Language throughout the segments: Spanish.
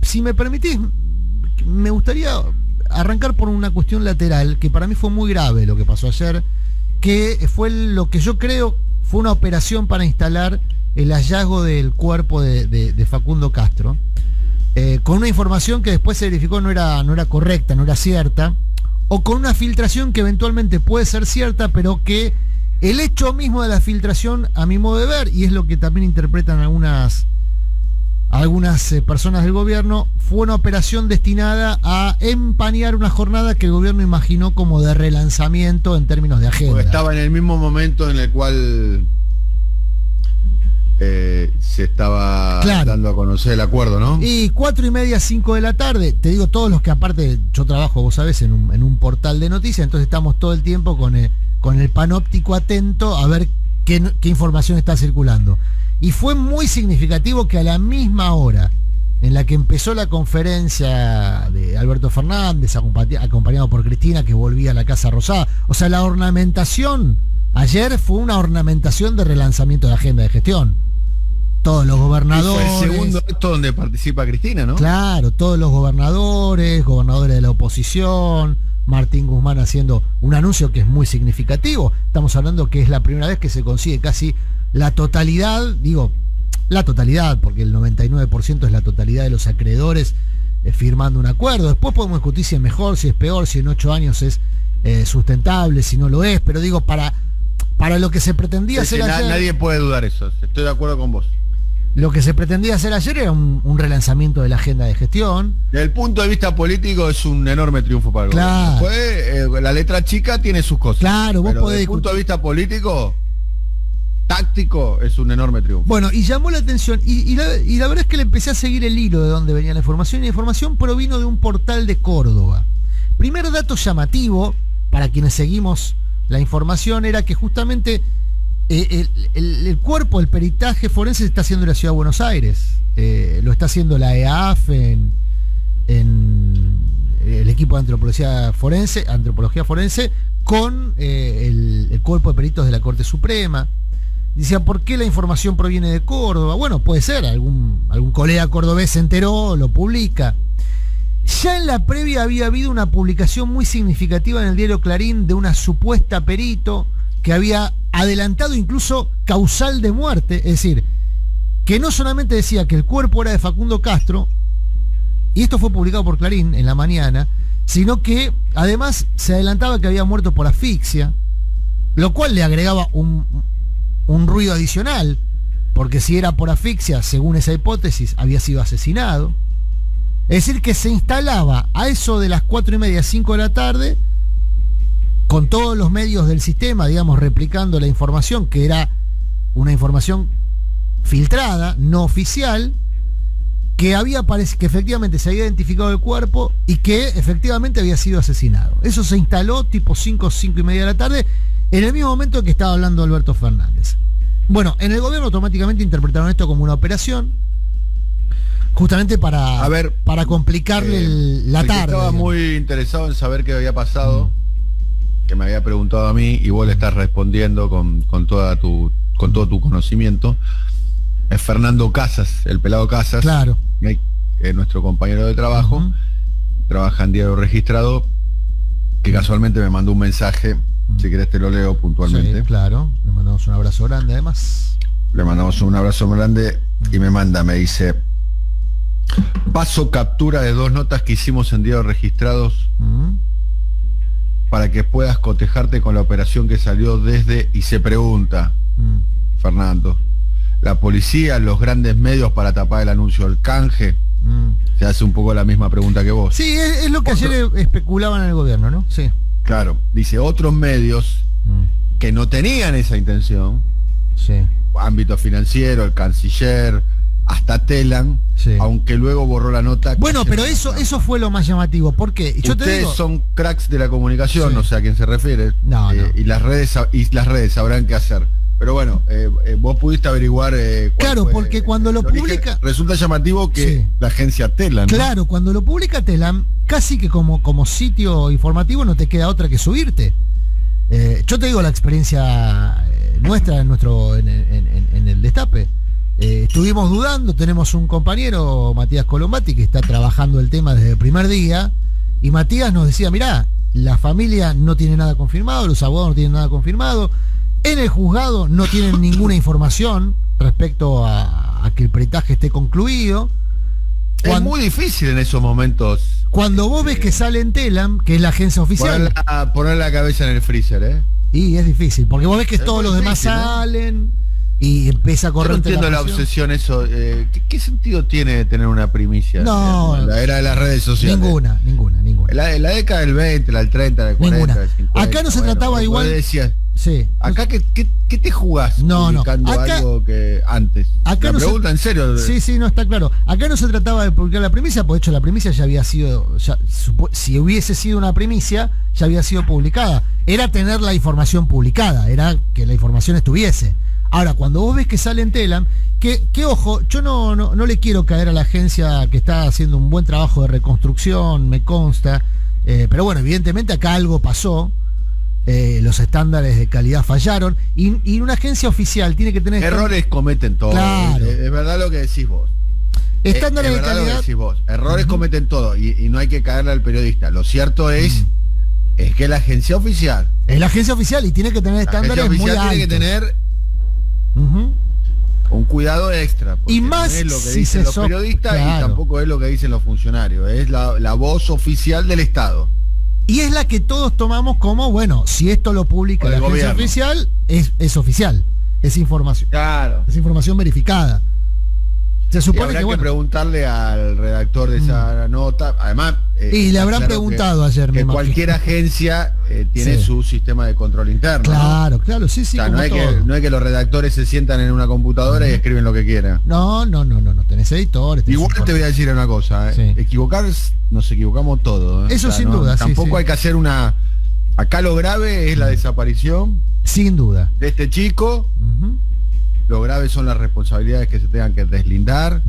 si me permitís, me gustaría arrancar por una cuestión lateral, que para mí fue muy grave lo que pasó ayer, que fue lo que yo creo fue una operación para instalar el hallazgo del cuerpo de Facundo Castro, con una información que después se verificó no era correcta, no era cierta, o con una filtración que eventualmente puede ser cierta, pero que el hecho mismo de la filtración, a mi modo de ver, y es lo que también interpretan algunas personas del gobierno, fue una operación destinada a empañar una jornada que el gobierno imaginó como de relanzamiento en términos de agenda. Porque estaba en el mismo momento en el cual se estaba dando a conocer el acuerdo, ¿no? Y 4:30, 5 de la tarde, te digo, todos los que aparte, yo trabajo, vos sabés, en un portal de noticias, entonces estamos todo el tiempo con el panóptico atento a ver qué información está circulando. Y fue muy significativo que a la misma hora en la que empezó la conferencia de Alberto Fernández, acompañado por Cristina, que volvía a la Casa Rosada, o sea, la ornamentación ayer fue una ornamentación de relanzamiento de agenda de gestión. Todos los gobernadores. Fue el segundo acto donde participa Cristina, ¿no? Claro, todos los gobernadores de la oposición, Martín Guzmán haciendo un anuncio que es muy significativo. Estamos hablando que es la primera vez que se consigue casi la totalidad, porque el 99% es la totalidad de los acreedores firmando un acuerdo. Después podemos discutir si es mejor, si es peor, si en 8 años es sustentable, si no lo es, pero digo, para lo que se pretendía hacer ayer... Nadie puede dudar eso, estoy de acuerdo con vos. Lo que se pretendía hacer ayer era un relanzamiento de la agenda de gestión. Desde el punto de vista político es un enorme triunfo para el gobierno. Después, la letra chica tiene sus cosas. Claro, vos podés desde el punto de vista político, táctico, es un enorme triunfo. Bueno, y llamó la atención, y la verdad es que le empecé a seguir el hilo de dónde venía la información, y la información provino de un portal de Córdoba. Primer dato llamativo, para quienes seguimos la información, era que justamente el cuerpo, el peritaje forense se está haciendo en la Ciudad de Buenos Aires. Lo está haciendo la EAF en el equipo de antropología forense con el cuerpo de peritos de la Corte Suprema. Decía, ¿por qué la información proviene de Córdoba? Bueno, puede ser, algún colega cordobés se enteró, lo publica. Ya en la previa había habido una publicación muy significativa en el diario Clarín de una supuesta perito que había adelantado incluso causal de muerte, es decir, que no solamente decía que el cuerpo era de Facundo Castro, y esto fue publicado por Clarín en la mañana, sino que además se adelantaba que había muerto por asfixia, lo cual le agregaba un ruido adicional, porque si era por asfixia, según esa hipótesis, había sido asesinado. Es decir, que se instalaba a eso de las 4:30, 5 de la tarde, con todos los medios del sistema, digamos, replicando la información, que era una información filtrada, no oficial, que efectivamente se había identificado el cuerpo y que efectivamente había sido asesinado. Eso se instaló tipo 5:30 de la tarde, en el mismo momento en que estaba hablando Alberto Fernández. Bueno, en el gobierno automáticamente interpretaron esto como una operación, justamente para complicarle la tarde. Estaba muy interesado en saber qué había pasado, que me había preguntado a mí, y vos le estás respondiendo con todo tu conocimiento. Es Fernando Casas, el pelado Casas. Claro. Nuestro compañero de trabajo, trabaja en Diario Registrado, que casualmente me mandó un mensaje, si querés te lo leo puntualmente. Sí, claro, le mandamos un abrazo grande además. Le mandamos un abrazo grande y me dice: paso captura de 2 notas que hicimos en Diario Registrados para que puedas cotejarte con la operación que salió desde, y se pregunta, Fernando, la policía, los grandes medios para tapar el anuncio del canje. Se hace un poco la misma pregunta que vos. Sí, es lo que ayer especulaban en el gobierno, ¿no? Sí. Claro, dice, otros medios que no tenían esa intención, ámbito financiero, el canciller, hasta Telam, aunque luego borró la nota. Bueno, pero eso fue lo más llamativo. ¿Por qué? Ustedes son cracks de la comunicación, no sé a quién se refiere. No. Y las redes sabrán qué hacer. Pero bueno, vos pudiste averiguar. Claro, porque cuando lo publica. Resulta llamativo que la agencia Telam, ¿no? Claro, cuando lo publica Telam, casi que como sitio informativo no te queda otra que subirte. Yo te digo la experiencia nuestra en el Destape. estuvimos dudando, tenemos un compañero, Matías Colombati, que está trabajando el tema desde el primer día, y Matías nos decía, mirá, la familia no tiene nada confirmado, los abogados no tienen nada confirmado, en el juzgado no tienen ninguna información respecto a que el peritaje esté concluido. Es muy difícil en esos momentos. Cuando vos ves que sale en Telam, que es la agencia oficial, poner la cabeza en el freezer, y es difícil, porque vos ves que todos los demás salen y empieza a correr. Yo no entiendo la obsesión eso. ¿Qué sentido tiene tener una primicia? No, en la era de las redes sociales. Ninguna. En la década del 20, la del 30, del 40, ninguna. del 50. Acá no se trataba igual. Decías, sí. Acá, ¿qué te jugás publicando acá, algo que antes? Acá la pregunta en serio. Sí, no, está claro. Acá no se trataba de publicar la primicia, porque de hecho la primicia ya había sido, si hubiese sido una primicia, ya había sido publicada. Era tener la información publicada, era que la información estuviese. Ahora, cuando vos ves que sale en Telam, que ojo, yo no le quiero caer a la agencia que está haciendo un buen trabajo de reconstrucción, me consta, pero bueno, evidentemente acá algo pasó. Los estándares de calidad fallaron y una agencia oficial tiene que tener errores cometen todos. Claro. Es verdad lo que decís vos. Estándares es de verdad calidad. Lo que decís vos. Errores cometen todos y no hay que caerle al periodista. Lo cierto es que la agencia oficial es la agencia oficial y tiene que tener estándares muy altos. Tiene que tener un cuidado extra. Y más no es lo que si dicen los periodistas, claro, y tampoco es lo que dicen los funcionarios. Es la voz oficial del Estado. Y es la que todos tomamos como, bueno, si esto lo publica la agencia oficial, es oficial, es información. Claro. Es información verificada. Se supone que preguntarle al redactor de esa nota, además... y le habrán preguntado ayer, que cualquier agencia tiene su sistema de control interno. Claro, sí. O sea, no es que los redactores se sientan en una computadora y escriben lo que quieran. No, tenés editores. Igual te voy a decir una cosa, nos equivocamos todos. Eso sin duda, tampoco hay que hacer una... Acá lo grave es la desaparición. Sin duda. De este chico. Lo grave son las responsabilidades que se tengan que deslindar.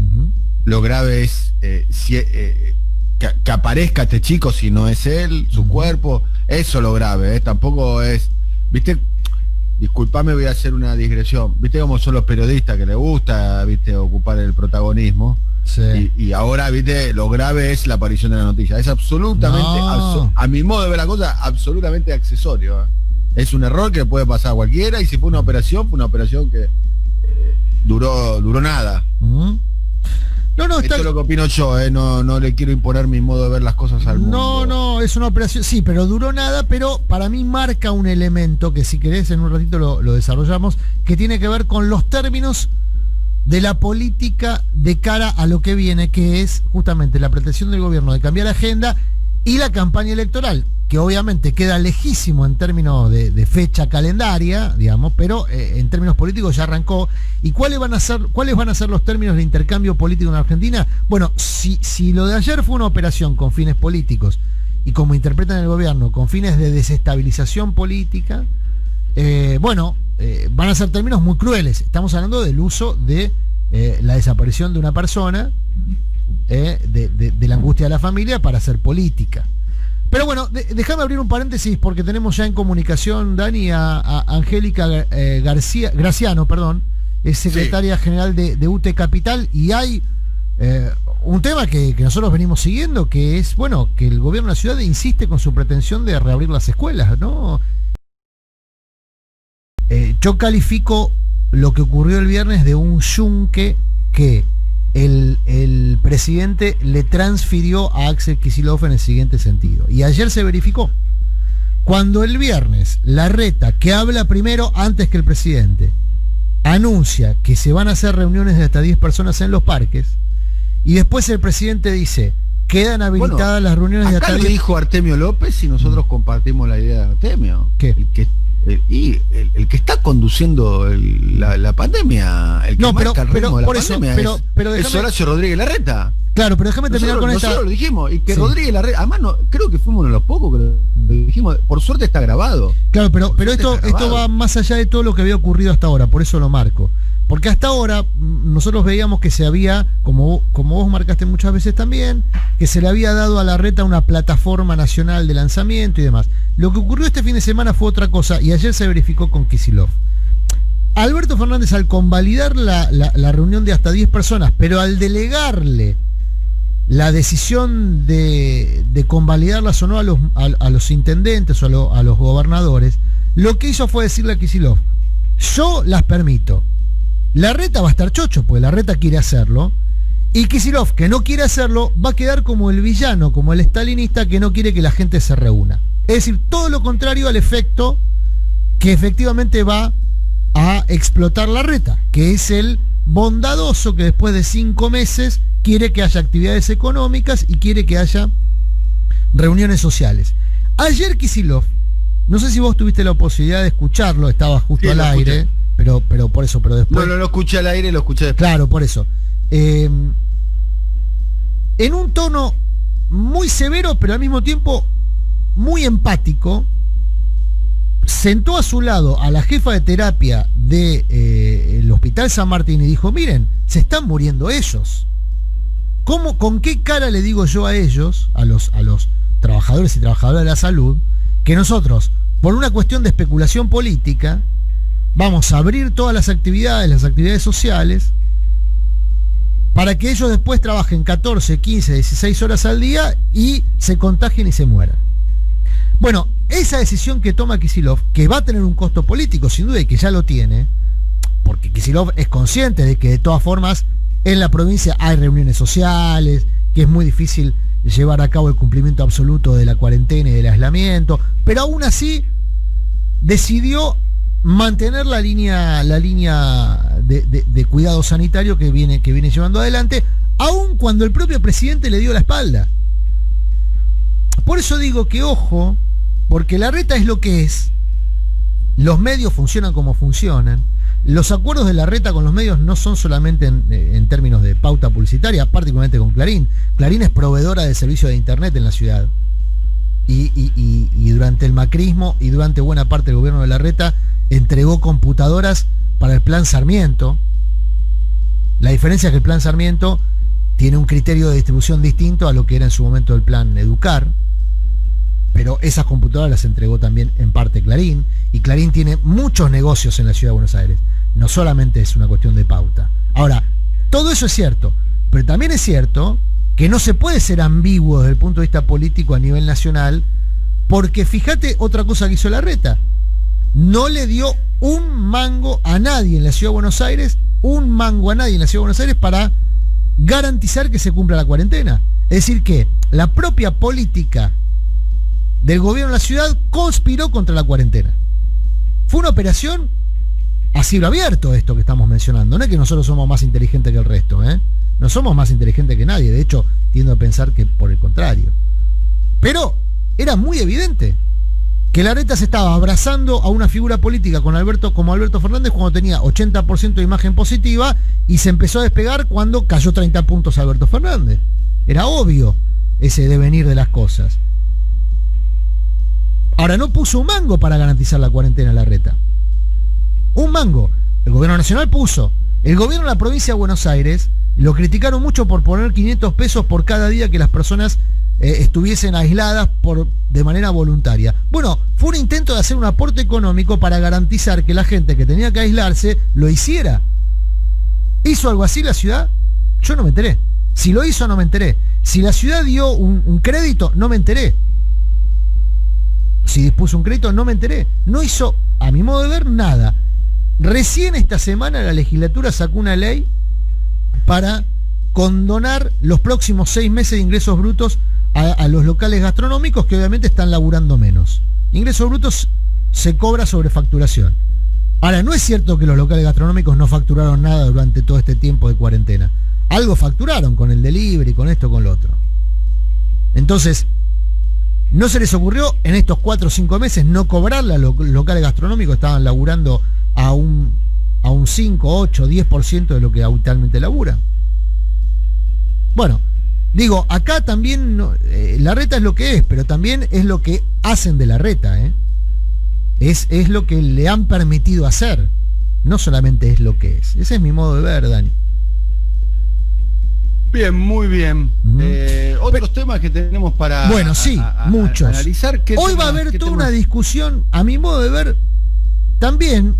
Lo grave es que aparezca este chico si no es él, su cuerpo. Eso es lo grave. Tampoco es... ¿Viste? Disculpame, voy a hacer una digresión. ¿Viste cómo son los periodistas que les gusta, viste, ocupar el protagonismo? Sí. Y ahora, viste, lo grave es la aparición de la noticia. Es absolutamente, a mi modo de ver la cosa, absolutamente accesorio. Es un error que puede pasar a cualquiera, y si fue una operación que duró nada. Esto es lo que opino yo, no le quiero imponer mi modo de ver las cosas al mundo. No, es una operación, sí, pero duró nada, pero para mí marca un elemento que, si querés, en un ratito lo desarrollamos, que tiene que ver con los términos de la política de cara a lo que viene, que es justamente la pretensión del gobierno de cambiar la agenda y la campaña electoral, que obviamente queda lejísimo en términos de fecha calendaria, digamos, pero en términos políticos ya arrancó. ¿Y cuáles van a ser los términos de intercambio político en Argentina? Bueno, si lo de ayer fue una operación con fines políticos y, como interpretan el gobierno, con fines de desestabilización política, van a ser términos muy crueles. Estamos hablando del uso de la desaparición de una persona, de la angustia de la familia para hacer política. Pero bueno, déjame abrir un paréntesis, porque tenemos ya en comunicación, Dani, a Angélica Graciano, es secretaria general de UTE Capital, y hay un tema que nosotros venimos siguiendo, que es, que el gobierno de la ciudad insiste con su pretensión de reabrir las escuelas, ¿no? Yo califico lo que ocurrió el viernes de un yunque que el presidente le transfirió a Axel Kicillof en el siguiente sentido. Y ayer se verificó. Cuando el viernes Larreta, que habla primero antes que el presidente, anuncia que se van a hacer reuniones de hasta 10 personas en los parques, y después el presidente dice, quedan habilitadas las reuniones de hasta 10. Acá lo dijo Artemio López y nosotros compartimos la idea de Artemio. ¿Qué? El que está conduciendo la pandemia, el que marca el ritmo de la pandemia, es Horacio Rodríguez Larreta. Claro, pero déjame terminar con esta. Nosotros lo dijimos, y que Rodríguez Larreta, además creo que fuimos uno de los pocos que lo dijimos, por suerte está grabado. Claro, pero esto va más allá de todo lo que había ocurrido hasta ahora, por eso lo marco. Porque hasta ahora nosotros veíamos que se había, como vos marcaste muchas veces también, que se le había dado a Larreta una plataforma nacional de lanzamiento y demás. Lo que ocurrió este fin de semana fue otra cosa, y ayer se verificó con Kicillof. Alberto Fernández, al convalidar la reunión de hasta 10 personas, pero al delegarle la decisión de convalidarlas o no a los intendentes o a los gobernadores, lo que hizo fue decirle a Kicillof: yo las permito. Larreta va a estar chocho, porque Larreta quiere hacerlo, y Kicillof, que no quiere hacerlo, va a quedar como el villano, como el stalinista que no quiere que la gente se reúna. Es decir, todo lo contrario al efecto que efectivamente va a explotar Larreta, que es el bondadoso que después de 5 meses quiere que haya actividades económicas y quiere que haya reuniones sociales. Ayer Kicillof, no sé si vos tuviste la posibilidad de escucharlo, estaba justo al aire, pero por eso, pero después... No lo escuché al aire, lo escuché después. Claro, por eso. En un tono muy severo, pero al mismo tiempo muy empático, sentó a su lado a la jefa de terapia del Hospital San Martín y dijo: miren, se están muriendo ellos. ¿Con qué cara le digo yo a ellos, a los trabajadores y trabajadoras de la salud, que nosotros, por una cuestión de especulación política, vamos a abrir todas las actividades sociales, para que ellos después trabajen 14, 15, 16 horas al día y se contagien y se mueran? Bueno, esa decisión que toma Kicillof, que va a tener un costo político sin duda y que ya lo tiene, porque Kicillof es consciente de que de todas formas en la provincia hay reuniones sociales, que es muy difícil llevar a cabo el cumplimiento absoluto de la cuarentena y del aislamiento, pero aún así decidió mantener la línea de cuidado sanitario que viene llevando adelante, aun cuando el propio presidente le dio la espalda. Por eso digo que ojo, porque Larreta es lo que es, los medios funcionan como funcionan, los acuerdos de Larreta con los medios no son solamente en términos de pauta publicitaria, particularmente con Clarín. Clarín es proveedora de servicio de internet en la ciudad. Y durante el macrismo y durante buena parte del gobierno de Larreta entregó computadoras para el Plan Sarmiento. La diferencia es que el Plan Sarmiento tiene un criterio de distribución distinto a lo que era en su momento el Plan Educar, pero esas computadoras las entregó también en parte Clarín, y Clarín tiene muchos negocios en la ciudad de Buenos Aires, no solamente es una cuestión de pauta. Ahora, todo eso es cierto, pero también es cierto que no se puede ser ambiguo desde el punto de vista político a nivel nacional, porque fíjate otra cosa que hizo Larreta: no le dio un mango a nadie en la ciudad de Buenos Aires, para garantizar que se cumpla la cuarentena. Es decir, que la propia política del gobierno de la ciudad conspiró contra la cuarentena. Fue una operación a cielo abierto esto que estamos mencionando. No es que nosotros somos más inteligentes que el resto, no somos más inteligentes que nadie, de hecho tiendo a pensar que por el contrario. Pero era muy evidente que Larreta se estaba abrazando a una figura política como Alberto Fernández cuando tenía 80% de imagen positiva, y se empezó a despegar cuando cayó 30 puntos Alberto Fernández. Era obvio ese devenir de las cosas. Ahora, no puso un mango para garantizar la cuarentena Larreta. Un mango. El gobierno nacional puso. El gobierno de la provincia de Buenos Aires lo criticaron mucho por poner 500 pesos por cada día que las personas estuviesen aisladas de manera voluntaria. Bueno, fue un intento de hacer un aporte económico para garantizar que la gente que tenía que aislarse lo hiciera. ¿Hizo algo así la ciudad? Yo no me enteré. Si lo hizo, no me enteré. Si la ciudad dio un crédito, no me enteré. Si dispuso un crédito, no me enteré. No hizo, a mi modo de ver, nada. Recién esta semana la legislatura sacó una ley para condonar los próximos 6 meses de ingresos brutos a los locales gastronómicos, que obviamente están laburando menos. Ingresos brutos se cobra sobre facturación. Ahora, no es cierto que los locales gastronómicos no facturaron nada durante todo este tiempo de cuarentena. Algo facturaron con el delivery, con esto, con lo otro. Entonces, ¿no se les ocurrió en estos 4 o 5 meses no cobrarle a los locales gastronómicos? Estaban laburando a un 5, 8, 10% de lo que habitualmente laburan. Bueno, digo, acá también Larreta es lo que es, pero también es lo que hacen de Larreta, es lo que le han permitido hacer, no solamente es lo que es. Ese es mi modo de ver, Dani. Bien, muy bien. Otros temas que tenemos para muchos. Analizar. Hoy va a haber toda una discusión, a mi modo de ver, también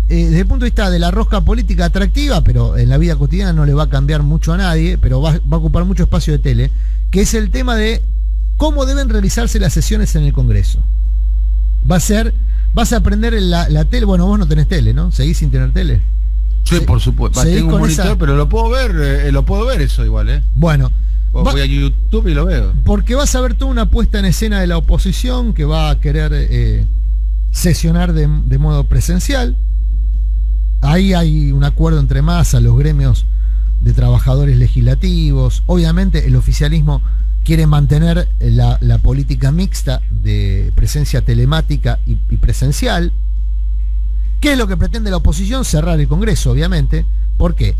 desde el punto de vista de la rosca política atractiva, pero en la vida cotidiana no le va a cambiar mucho a nadie, pero va a ocupar mucho espacio de tele, que es el tema de cómo deben realizarse las sesiones en el Congreso. Vas a aprender la tele. Bueno, vos no tenés tele, ¿no? ¿Seguís sin tener tele? Sí, por supuesto. Tengo un monitor, pero lo puedo ver eso igual, Bueno. Voy a YouTube y lo veo. Porque vas a ver toda una puesta en escena de la oposición que va a querer sesionar de modo presencial. Ahí hay un acuerdo entre Massa, los gremios de trabajadores legislativos. Obviamente el oficialismo quiere mantener la política mixta de presencia telemática y presencial. ¿Qué es lo que pretende la oposición? Cerrar el Congreso, obviamente. ¿Por qué?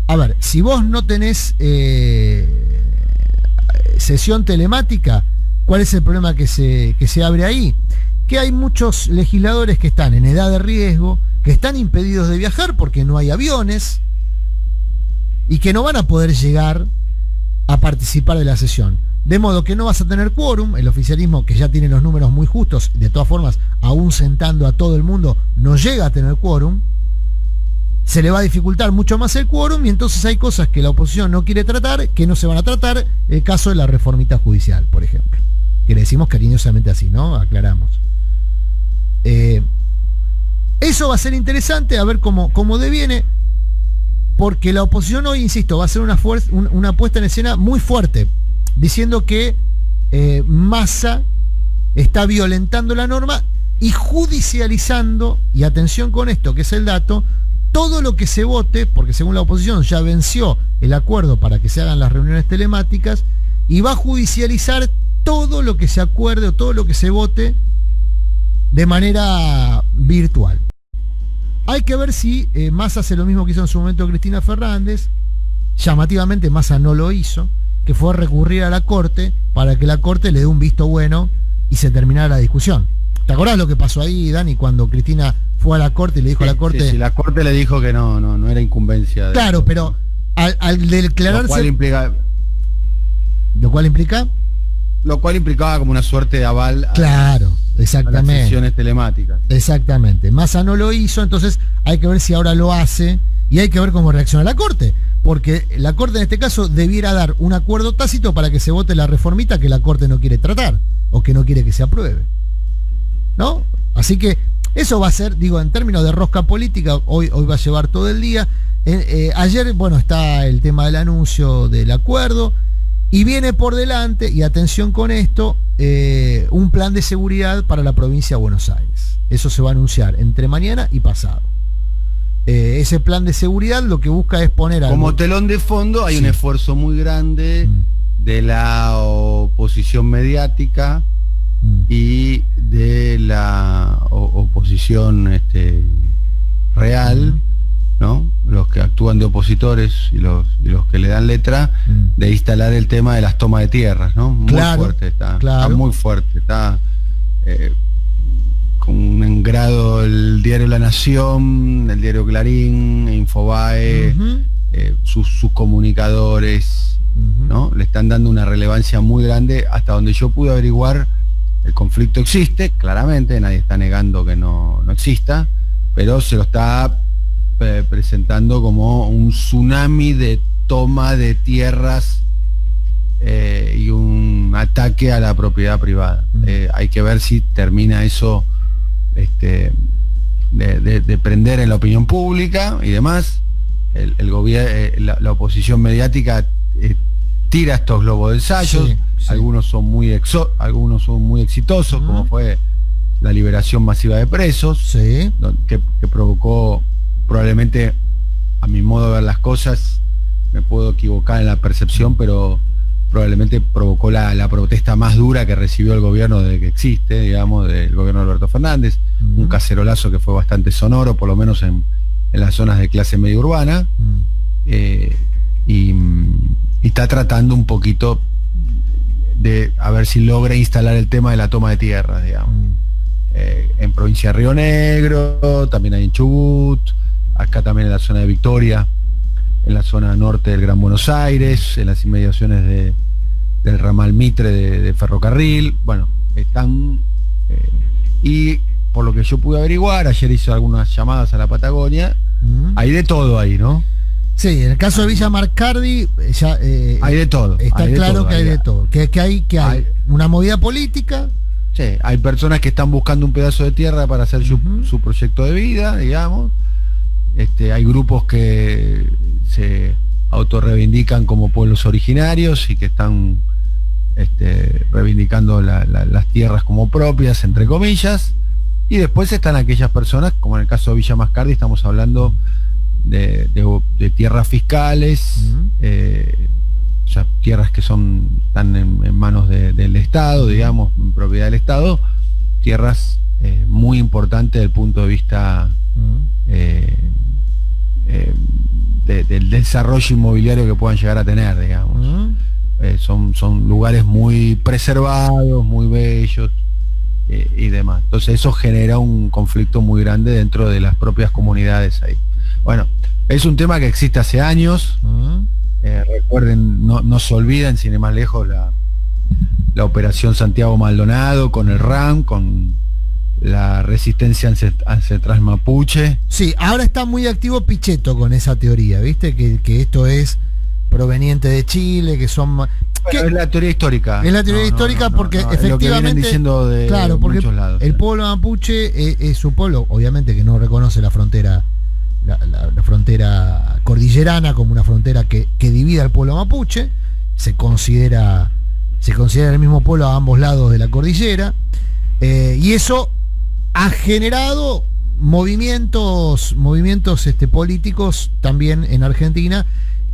A ver, si vos no tenés sesión telemática, ¿cuál es el problema que se abre ahí? Que hay muchos legisladores que están en edad de riesgo, que están impedidos de viajar porque no hay aviones y que no van a poder llegar a participar de la sesión. De modo que no vas a tener quórum. El oficialismo, que ya tiene los números muy justos, de todas formas, aún sentando a todo el mundo, no llega a tener quórum. Se le va a dificultar mucho más el quórum y entonces hay cosas que la oposición no quiere tratar, que no se van a tratar. El caso de la reformita judicial, por ejemplo, que le decimos cariñosamente así, ¿no? Aclaramos. Eso va a ser interesante a ver cómo deviene, porque la oposición hoy, insisto, va a hacer una puesta en escena muy fuerte, diciendo que Massa está violentando la norma y judicializando, y atención con esto, que es el dato, todo lo que se vote, porque según la oposición ya venció el acuerdo para que se hagan las reuniones telemáticas, y va a judicializar todo lo que se acuerde o todo lo que se vote de manera virtual. Hay que ver si Massa hace lo mismo que hizo en su momento Cristina Fernández. Llamativamente Massa no lo hizo, que fue recurrir a la Corte para que la Corte le dé un visto bueno y se terminara la discusión. ¿Te acordás lo que pasó ahí, Dani, cuando Cristina fue a la Corte y le dijo a la Corte? Sí, la Corte le dijo que no era incumbencia. Claro, pero al declararse... ¿Lo cual implica? Lo cual implicaba como una suerte de aval claro, exactamente, a las sesiones telemáticas. Exactamente. Massa no lo hizo, entonces hay que ver si ahora lo hace y hay que ver cómo reacciona la Corte. Porque la Corte en este caso debiera dar un acuerdo tácito para que se vote la reformita que la Corte no quiere tratar o que no quiere que se apruebe, ¿no? Así que eso va a ser, digo, en términos de rosca política, hoy va a llevar todo el día. Ayer, bueno, está el tema del anuncio del acuerdo y viene por delante, y atención con esto, un plan de seguridad para la provincia de Buenos Aires. Eso se va a anunciar entre mañana y pasado. Ese plan de seguridad lo que busca es poner como telón de fondo hay un esfuerzo muy grande de la oposición mediática y de la oposición real, ¿no? Los que actúan de opositores y los que le dan letra, de instalar el tema de las tomas de tierras, ¿no? Muy fuerte está, está muy fuerte, está con un grado el diario La Nación, el diario Clarín, Infobae, sus comunicadores, ¿no? Le están dando una relevancia muy grande. Hasta donde yo pude averiguar, el conflicto existe, claramente, nadie está negando que no exista, pero se lo está presentando como un tsunami de toma de tierras y un ataque a la propiedad privada. Hay que ver si termina eso de prender en la opinión pública y demás. El gobierno, la oposición mediática tira estos globos de ensayo. Algunos son muy exitosos, como fue la liberación masiva de presos, que provocó, probablemente, a mi modo de ver las cosas, me puedo equivocar en la percepción, pero probablemente provocó la protesta más dura que recibió el gobierno desde que existe, digamos, del gobierno de Alberto Fernández. Un cacerolazo que fue bastante sonoro, por lo menos en las zonas de clase media urbana, y está tratando un poquito de a ver si logra instalar el tema de la toma de tierras, digamos. En provincia de Río Negro, también hay en Chubut, acá también en la zona de Victoria, en la zona norte del Gran Buenos Aires, en las inmediaciones del ramal Mitre de ferrocarril. Bueno, están y por lo que yo pude averiguar, ayer hice algunas llamadas a la Patagonia, hay de todo ahí, ¿no? Sí, en el caso de Villa Marcardi ya hay de todo. Está hay claro todo, que hay de todo. Que hay una movida política. Sí, hay personas que están buscando un pedazo de tierra para hacer su proyecto de vida, digamos. Hay grupos que se autorreivindican como pueblos originarios y que están reivindicando las tierras como propias, entre comillas. Y después están aquellas personas, como en el caso de Villa Mascardi, estamos hablando de tierras fiscales, o sea, tierras que están en manos del Estado, digamos, en propiedad del Estado, tierras muy importantes desde el punto de vista del desarrollo inmobiliario que puedan llegar a tener, digamos. Son lugares muy preservados, muy bellos y demás. Entonces eso genera un conflicto muy grande dentro de las propias comunidades ahí. Bueno, es un tema que existe hace años. Recuerden, no se olviden, sin ir más lejos, la operación Santiago Maldonado con el RAM, con la resistencia ancestral mapuche. Sí, ahora está muy activo Pichetto con esa teoría, ¿viste? Que esto es proveniente de Chile, que son... Bueno, es la teoría histórica. Es la teoría histórica porque efectivamente... Lo que vienen diciendo de muchos lados. El pueblo mapuche es un pueblo, obviamente, que no reconoce la frontera, la frontera cordillerana como una frontera que divide al pueblo mapuche. Se considera el mismo pueblo a ambos lados de la cordillera. Y eso ha generado movimientos políticos también en Argentina,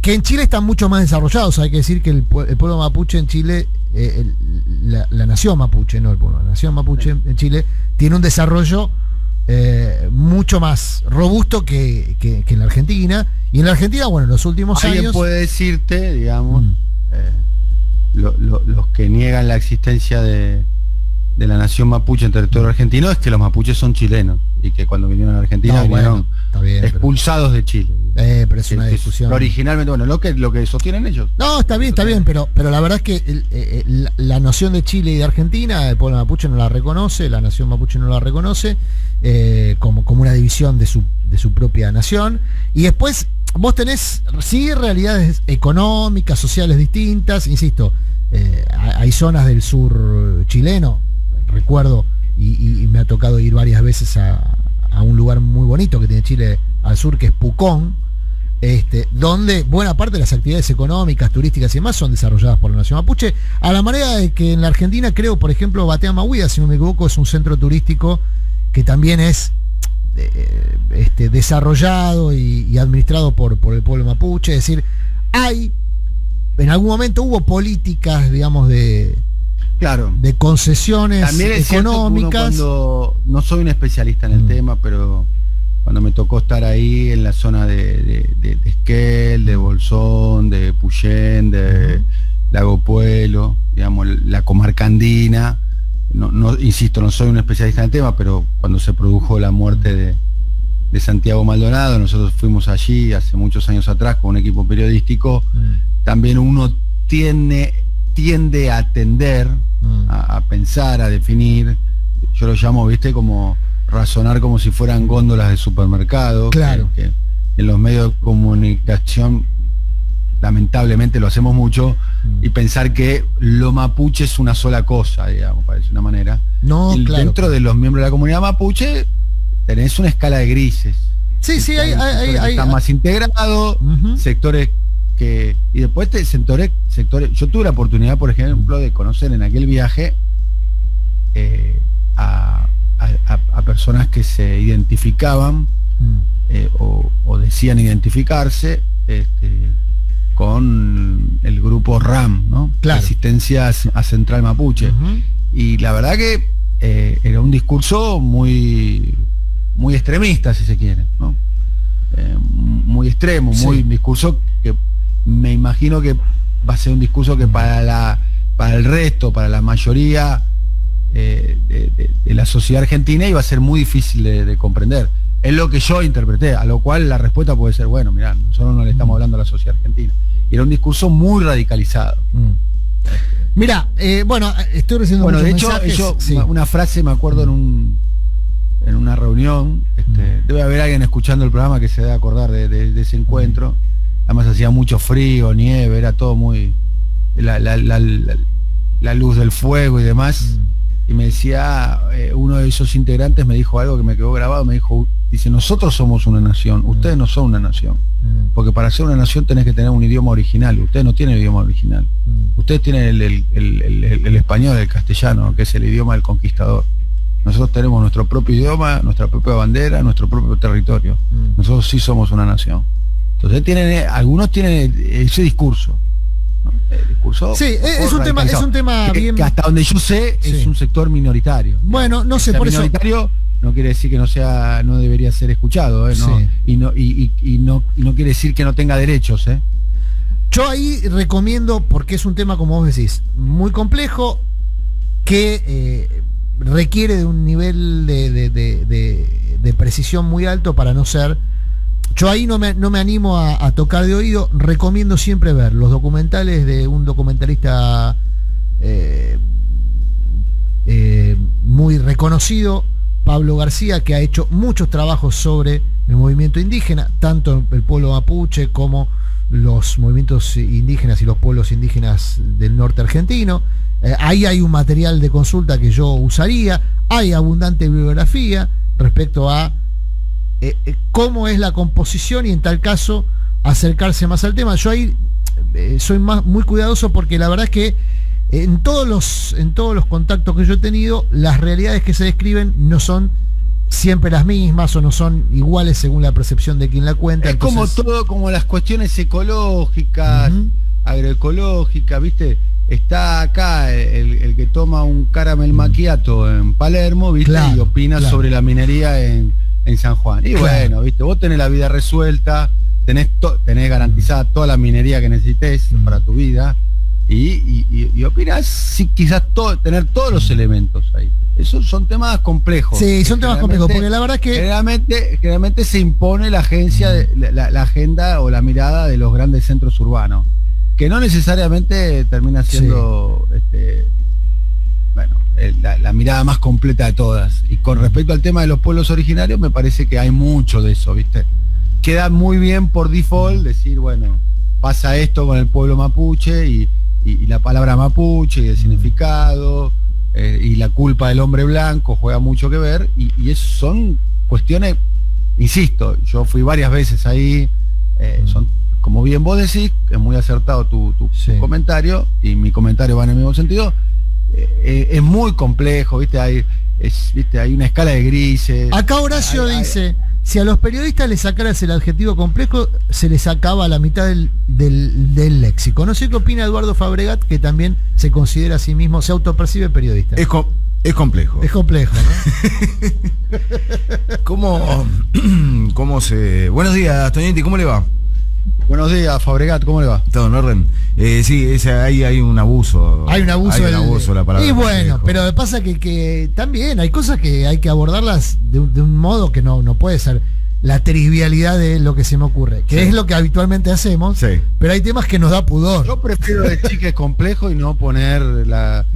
que en Chile están mucho más desarrollados. Hay que decir que el pueblo mapuche en Chile, la nación mapuche, no el pueblo, la nación mapuche en Chile tiene un desarrollo mucho más robusto que en la Argentina. Y en la Argentina, bueno, en los últimos años... Alguien puede decirte, digamos, los que niegan la existencia de la nación mapuche en territorio argentino, es que los mapuches son chilenos y que cuando vinieron a Argentina vinieron expulsados de Chile. Pero es una discusión. Originalmente, bueno, lo que sostienen ellos. No, está bien, pero la verdad es que la noción de Chile y de Argentina, el pueblo mapuche no la reconoce, la nación mapuche no la reconoce como una división de su propia nación. Y después vos tenés, sí, realidades económicas, sociales distintas, insisto, hay zonas del sur chileno, recuerdo, y me ha tocado ir varias veces a un lugar muy bonito que tiene Chile al sur, que es Pucón, donde buena parte de las actividades económicas, turísticas y demás son desarrolladas por la nación mapuche, a la manera de que en la Argentina, creo, por ejemplo, Batea Mahuida, si no me equivoco, es un centro turístico que también es desarrollado y administrado por el pueblo mapuche. Es decir, en algún momento hubo políticas, digamos, de concesiones también es económicas. Cuando no soy un especialista en el tema, pero cuando me tocó estar ahí en la zona de Esquel, de Bolsón, de Puyén, de Lago Puelo, digamos, la comarca andina, insisto, no soy un especialista en el tema, pero cuando se produjo la muerte de Santiago Maldonado, nosotros fuimos allí hace muchos años atrás con un equipo periodístico. También uno tiende a atender, a pensar, a definir, yo lo llamo, viste, como razonar como si fueran góndolas de supermercado. Claro. Que en los medios de comunicación lamentablemente lo hacemos mucho, y pensar que lo mapuche es una sola cosa, digamos, parece una manera. No, y claro. Dentro de los miembros de la comunidad mapuche tenés una escala de grises. Sí, hay están más integrados, sectores que... Y después sectores... Yo tuve la oportunidad, por ejemplo, de conocer en aquel viaje a personas que se identificaban o decían identificarse con el grupo RAM, ¿no? Claro. Resistencia a Central Mapuche. Y la verdad que era un discurso muy extremista, si se quiere, ¿no? Muy extremo, un discurso que me imagino que va a ser un discurso que para el resto, para la mayoría de la sociedad argentina, iba a ser muy difícil de comprender. Es lo que yo interpreté, a lo cual la respuesta puede ser, bueno, mirá, nosotros no le estamos hablando a la sociedad argentina. Y era un discurso muy radicalizado. Mira, bueno, estoy recibiendo muchos de hecho, mensajes. una frase, me acuerdo, en en una reunión, debe haber alguien escuchando el programa que se debe acordar de ese encuentro. Además hacía mucho frío, nieve, era todo muy... La luz del fuego y demás. Y me decía, uno de esos integrantes me dijo algo que me quedó grabado, dice, nosotros somos una nación, ustedes no son una nación. Porque para ser una nación tenés que tener un idioma original, ustedes no tienen idioma original. Ustedes tienen el español, el castellano, que es el idioma del conquistador. Nosotros tenemos nuestro propio idioma, nuestra propia bandera, nuestro propio territorio. Nosotros sí somos una nación. Entonces algunos tienen ese discurso. El discurso, sí, es un tema bien... que hasta donde yo sé es un sector minoritario. Bueno, no sé, por minoritario eso... no quiere decir que no debería ser escuchado, Sí. y no quiere decir que no tenga derechos, Yo ahí recomiendo, porque es un tema, como vos decís, muy complejo, que requiere de un nivel de precisión muy alto para no ser... Yo ahí no me animo a tocar de oído. Recomiendo siempre ver los documentales de un documentalista muy reconocido, Pablo García, que ha hecho muchos trabajos sobre el movimiento indígena, tanto el pueblo mapuche como los movimientos indígenas y los pueblos indígenas del norte argentino. Ahí hay un material de consulta que yo usaría. Hay abundante bibliografía respecto a cómo es la composición y en tal caso acercarse más al tema. Yo ahí soy muy cuidadoso porque la verdad es que en todos los contactos que yo he tenido, las realidades que se describen no son siempre las mismas o no son iguales según la percepción de quien la cuenta. Es entonces, como todo, como las cuestiones ecológicas, agroecológicas, ¿viste? Está acá el que toma un caramel macchiato en Palermo, ¿viste? Claro, y opina sobre la minería en San Juan. Y bueno, ¿viste? Vos tenés la vida resuelta, tenés garantizada toda la minería que necesites para tu vida y opinás quizás tener todos los elementos ahí. Esos son temas complejos. Sí, son temas complejos, porque la verdad es que generalmente se impone la agencia, la agenda o la mirada de los grandes centros urbanos, que no necesariamente termina siendo la mirada más completa de todas. Y con respecto al tema de los pueblos originarios, me parece que hay mucho de eso, ¿viste? Queda muy bien por default decir, bueno, pasa esto con el pueblo mapuche y la palabra mapuche y el significado y la culpa del hombre blanco juega mucho que ver y son cuestiones, insisto, yo fui varias veces ahí, son, como bien vos decís, es muy acertado tu comentario y mi comentario va en el mismo sentido. Es muy complejo, ¿viste? Hay una escala de grises. Acá Horacio dice, si a los periodistas les sacaras el adjetivo complejo, se les sacaba la mitad del léxico. No sé qué opina Eduardo Fabregat, que también se considera a sí mismo, se autopercibe periodista. Es complejo. Es complejo, ¿no? ¿Cómo se...? Buenos días, Toñetti, ¿cómo le va? Buenos días, Fabregat, ¿cómo le va? Todo en orden. Sí, ahí hay un abuso. Hay un abuso de la palabra. Y bueno, pero pasa que también hay cosas que hay que abordarlas de un modo que no puede ser la trivialidad de lo que se me ocurre, que es lo que habitualmente hacemos, pero hay temas que nos da pudor. Yo prefiero el chique complejo y no poner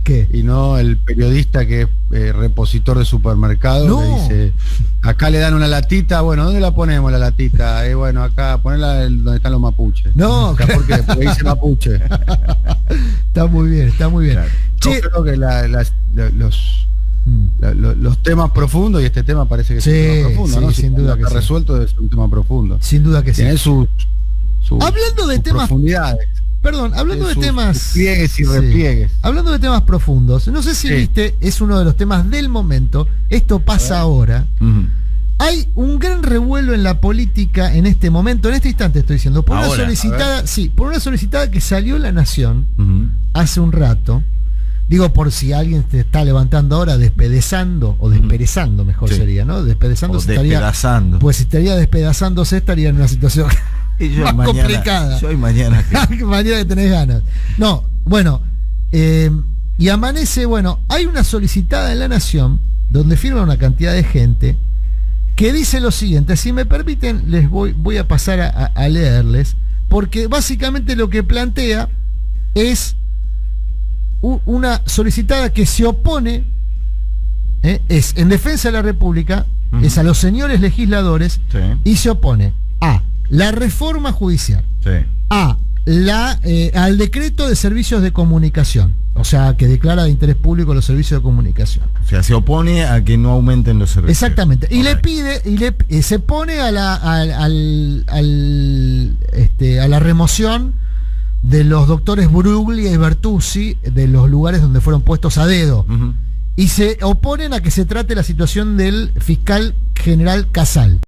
¿Qué? Y no el periodista que es repositor de supermercado, no. Que dice, acá le dan una latita, bueno, ¿dónde la ponemos la latita? Bueno, acá, ponela donde están los mapuches. No, porque dice mapuche. Está muy bien. Claro. Yo creo que los temas profundos, y este tema parece que es un tema profundo, ¿no? Sin duda que está resuelto, es un tema profundo. Sin duda que tiene sí. Hablando de temas profundidades. Perdón, hablando de temas... Sus pliegues y repliegues. Hablando de temas profundos, no sé si viste, es uno de los temas del momento, esto pasa ahora. Hay un gran revuelo en la política en este momento, en este instante estoy diciendo, por una solicitada que salió en La Nación hace un rato. Digo, por si alguien te está levantando ahora, despedazando, o desperezando, mejor sería, ¿no? Despedezándose despedazando. Pues si estaría despedazándose, estaría en una situación más complicada. Yo y mañana. Mañana que tenés ganas. No, bueno, y amanece, hay una solicitada en La Nación, donde firma una cantidad de gente, que dice lo siguiente, si me permiten, les voy a pasar a leerles, porque básicamente lo que plantea es una solicitada que se opone, es en defensa de la República, es a los señores legisladores, Sí. y se opone a la reforma judicial, Sí. a al decreto de servicios de comunicación, o sea, que declara de interés público los servicios de comunicación. O sea, se opone a que no aumenten los servicios. Exactamente. Y le Correcto. pide, se pone a la remoción de los doctores Bruglia y Bertuzzi de los lugares donde fueron puestos a dedo. Ujú. Y se oponen a que se trate la situación del fiscal general Casal.